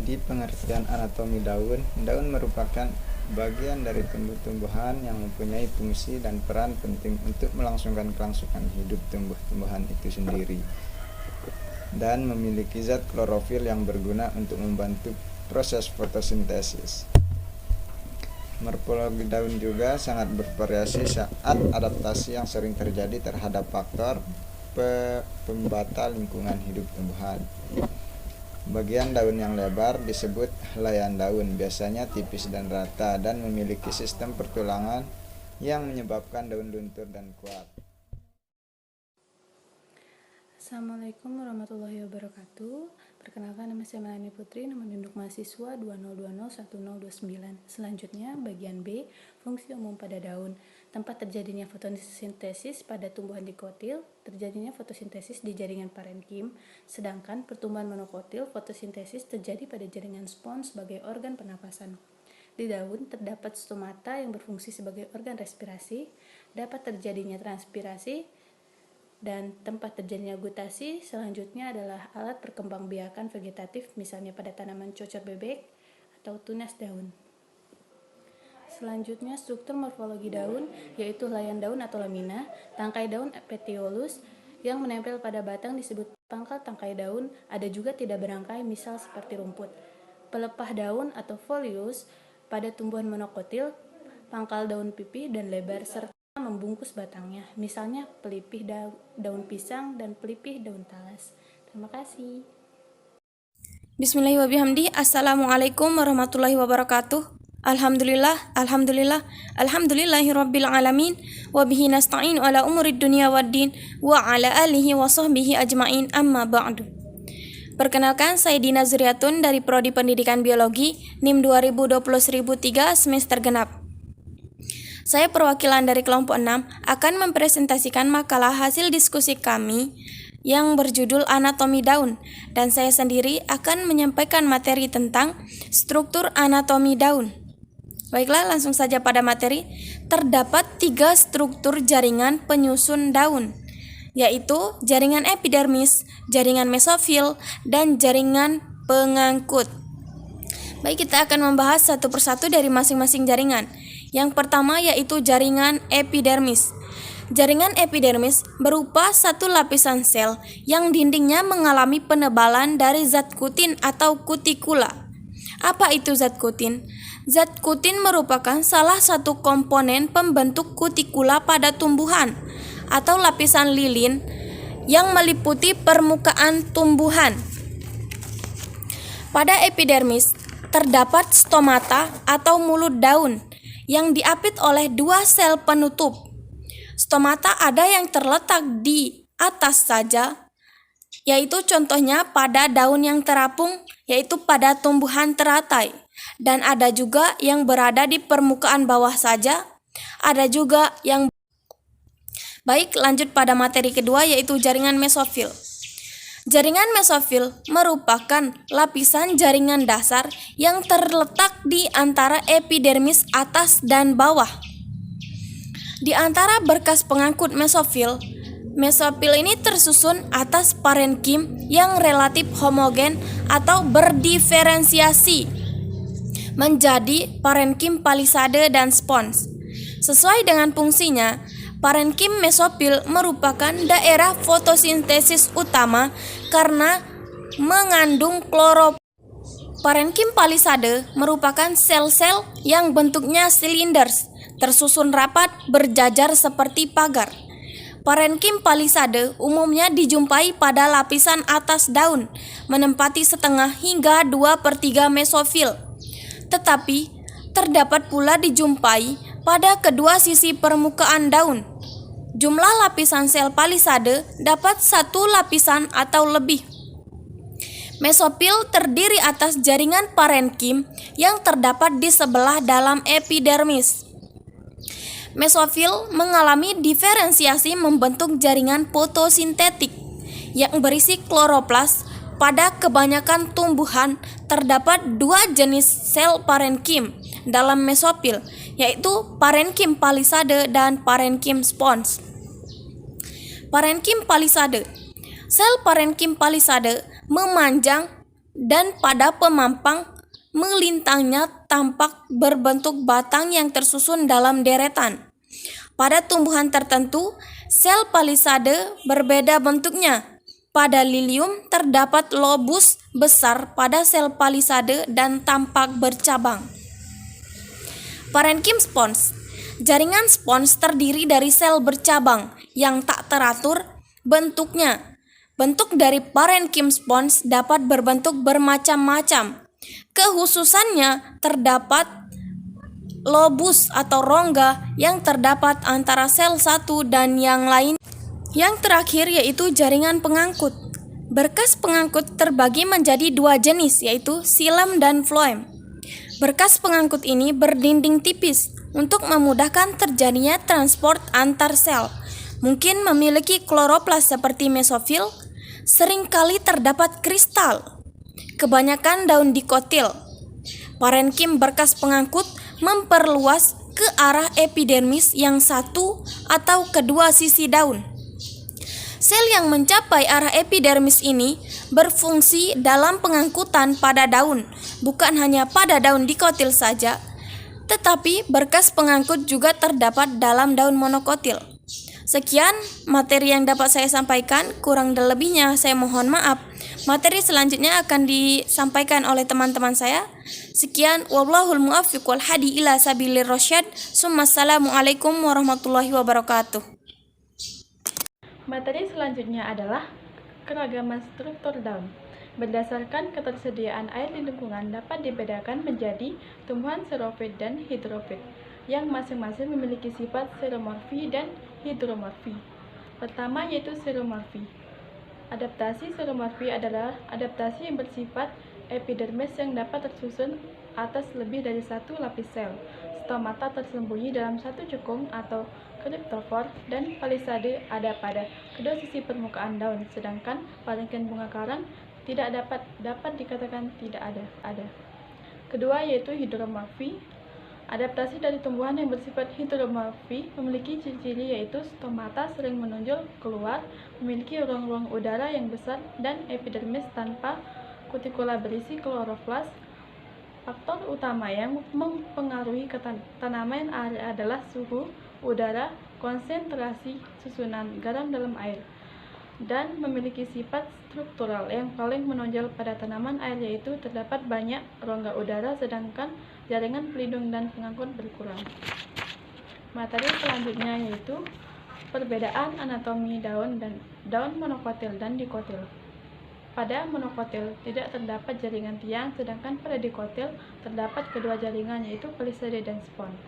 Di pengertian anatomi daun, daun merupakan bagian dari tumbuh-tumbuhan yang mempunyai fungsi dan peran penting untuk melangsungkan kelangsungan hidup tumbuh-tumbuhan itu sendiri, dan memiliki zat klorofil yang berguna untuk membantu proses fotosintesis. Morfologi daun juga sangat bervariasi saat adaptasi yang sering terjadi terhadap faktor pembatal lingkungan hidup tumbuhan. Bagian daun yang lebar disebut helaian daun, biasanya tipis dan rata, dan memiliki sistem pertulangan yang menyebabkan daun luntur dan kuat. Assalamualaikum warahmatullahi wabarakatuh. Perkenalkan, nama saya Melani Putri, nomor induk mahasiswa 20201029. Selanjutnya, bagian B, fungsi umum pada daun. Tempat terjadinya fotosintesis pada tumbuhan dikotil, terjadinya fotosintesis di jaringan parenkim, sedangkan pertumbuhan monokotil fotosintesis terjadi pada jaringan spons sebagai organ pernapasan. Di daun terdapat stomata yang berfungsi sebagai organ respirasi, dapat terjadinya transpirasi, dan tempat terjadinya gutasi. Selanjutnya adalah alat perkembangbiakan vegetatif, misalnya pada tanaman cocor bebek atau tunas daun. Selanjutnya, struktur morfologi daun, yaitu helaian daun atau lamina, tangkai daun petiolus yang menempel pada batang disebut pangkal tangkai daun, ada juga tidak berangkai, misal seperti rumput. Pelepah daun atau folius pada tumbuhan monokotil, pangkal daun pipih dan lebar serta membungkus batangnya, misalnya pelipih daun pisang dan pelipih daun talas. Terima kasih. Bismillahirrahmanirrahim. Assalamualaikum warahmatullahi wabarakatuh. Alhamdulillahirabbil alamin wa bihi nasta'in ala umurid dunya waddin wa ala alihi wa sahbihi ajmain, amma ba'du. Perkenalkan, saya Dina Zuriatun dari Prodi Pendidikan Biologi NIM 2020-1003 semester genap. Saya perwakilan dari kelompok 6 akan mempresentasikan makalah hasil diskusi kami yang berjudul Anatomi Daun, dan saya sendiri akan menyampaikan materi tentang struktur anatomi daun. Baiklah, langsung saja pada materi. Terdapat 3 struktur jaringan penyusun daun, yaitu jaringan epidermis, jaringan mesofil, dan jaringan pengangkut. Baik, kita akan membahas satu persatu dari masing-masing jaringan. Yang pertama yaitu jaringan epidermis. Jaringan epidermis berupa satu lapisan sel yang dindingnya mengalami penebalan dari zat kutin atau kutikula. Apa itu zat kutin? Zat kutin merupakan salah satu komponen pembentuk kutikula pada tumbuhan atau lapisan lilin yang meliputi permukaan tumbuhan. Pada epidermis terdapat stomata atau mulut daun yang diapit oleh 2 sel penutup. Stomata ada yang terletak di atas saja, yaitu contohnya pada daun yang terapung, yaitu pada tumbuhan teratai, dan ada juga yang berada di permukaan bawah saja, ada juga yang. Baik, lanjut pada materi kedua yaitu jaringan mesofil. Jaringan mesofil merupakan lapisan jaringan dasar yang terletak di antara epidermis atas dan bawah. Di antara berkas pengangkut mesofil, mesofil ini tersusun atas parenkim yang relatif homogen atau berdiferensiasi menjadi parenkim palisade dan spons. Sesuai dengan fungsinya, parenkim mesofil merupakan daerah fotosintesis utama karena mengandung klorofil. Parenkim palisade merupakan sel-sel yang bentuknya silinder, tersusun rapat, berjajar seperti pagar. Parenkim palisade umumnya dijumpai pada lapisan atas daun, menempati setengah hingga 2/3 mesofil. Tetapi, terdapat pula dijumpai pada kedua sisi permukaan daun. Jumlah lapisan sel palisade dapat 1 lapisan atau lebih. Mesofil terdiri atas jaringan parenkim yang terdapat di sebelah dalam epidermis. Mesofil mengalami diferensiasi membentuk jaringan fotosintetik yang berisi kloroplas. Pada kebanyakan tumbuhan terdapat 2 jenis sel parenkim dalam mesofil, yaitu parenkim palisade dan parenkim spons. Parenkim palisade. Sel parenkim palisade memanjang dan pada pemampang melintangnya tampak berbentuk batang yang tersusun dalam deretan. Pada tumbuhan tertentu, sel palisade berbeda bentuknya. Pada lilium terdapat lobus besar pada sel palisade dan tampak bercabang. Parenchyma spons. Jaringan spons terdiri dari sel bercabang yang tak teratur bentuknya. Bentuk dari parenchyma spons dapat berbentuk bermacam-macam. Kekhususannya terdapat lobus atau rongga yang terdapat antara sel satu dan yang lain. Yang terakhir yaitu jaringan pengangkut. Berkas pengangkut terbagi menjadi dua jenis, yaitu xilem dan floem. Berkas pengangkut ini berdinding tipis untuk memudahkan terjadinya transport antar sel. Mungkin memiliki kloroplas seperti mesofil. Seringkali terdapat kristal. Kebanyakan daun dikotil. Parenchyma berkas pengangkut memperluas ke arah epidermis yang satu atau kedua sisi daun. Sel yang mencapai arah epidermis ini berfungsi dalam pengangkutan pada daun, bukan hanya pada daun dikotil saja, tetapi berkas pengangkut juga terdapat dalam daun monokotil. Sekian materi yang dapat saya sampaikan, kurang dan lebihnya saya mohon maaf. Materi selanjutnya akan disampaikan oleh teman-teman saya. Sekian, wallahul muwaffiq wal hadi ila sabilir rasyad. Assalamualaikum warahmatullahi wabarakatuh. Materi selanjutnya adalah keragaman struktur daun. Berdasarkan ketersediaan air di lingkungan dapat dibedakan menjadi tumbuhan xerofit dan hidrofit, yang masing-masing memiliki sifat xeromorfi dan hidromorfi. Pertama yaitu xeromorfi. Adaptasi xeromorfi adalah adaptasi yang bersifat epidermis yang dapat tersusun atas lebih dari satu lapis sel. Stomata tersembunyi dalam satu cekung atau kriptofor, dan palisade ada pada kedua sisi permukaan daun, sedangkan parenchyma bunga karang tidak dapat dikatakan tidak ada. Kedua yaitu hidromorfi. Adaptasi dari tumbuhan yang bersifat hidromorfi memiliki ciri-ciri yaitu stomata sering menonjol keluar, memiliki ruang-ruang udara yang besar, dan epidermis tanpa kutikula berisi kloroplas. Faktor utama yang mempengaruhi tanaman adalah suhu udara, konsentrasi susunan garam dalam air, dan memiliki sifat struktural. Yang paling menonjol pada tanaman air yaitu terdapat banyak rongga udara, sedangkan jaringan pelindung dan pengangkut berkurang. Materi selanjutnya yaitu perbedaan anatomi daun dan daun monokotil dan dikotil. Pada monokotil tidak terdapat jaringan tiang, sedangkan pada dikotil terdapat kedua jaringan yaitu palisade dan spons.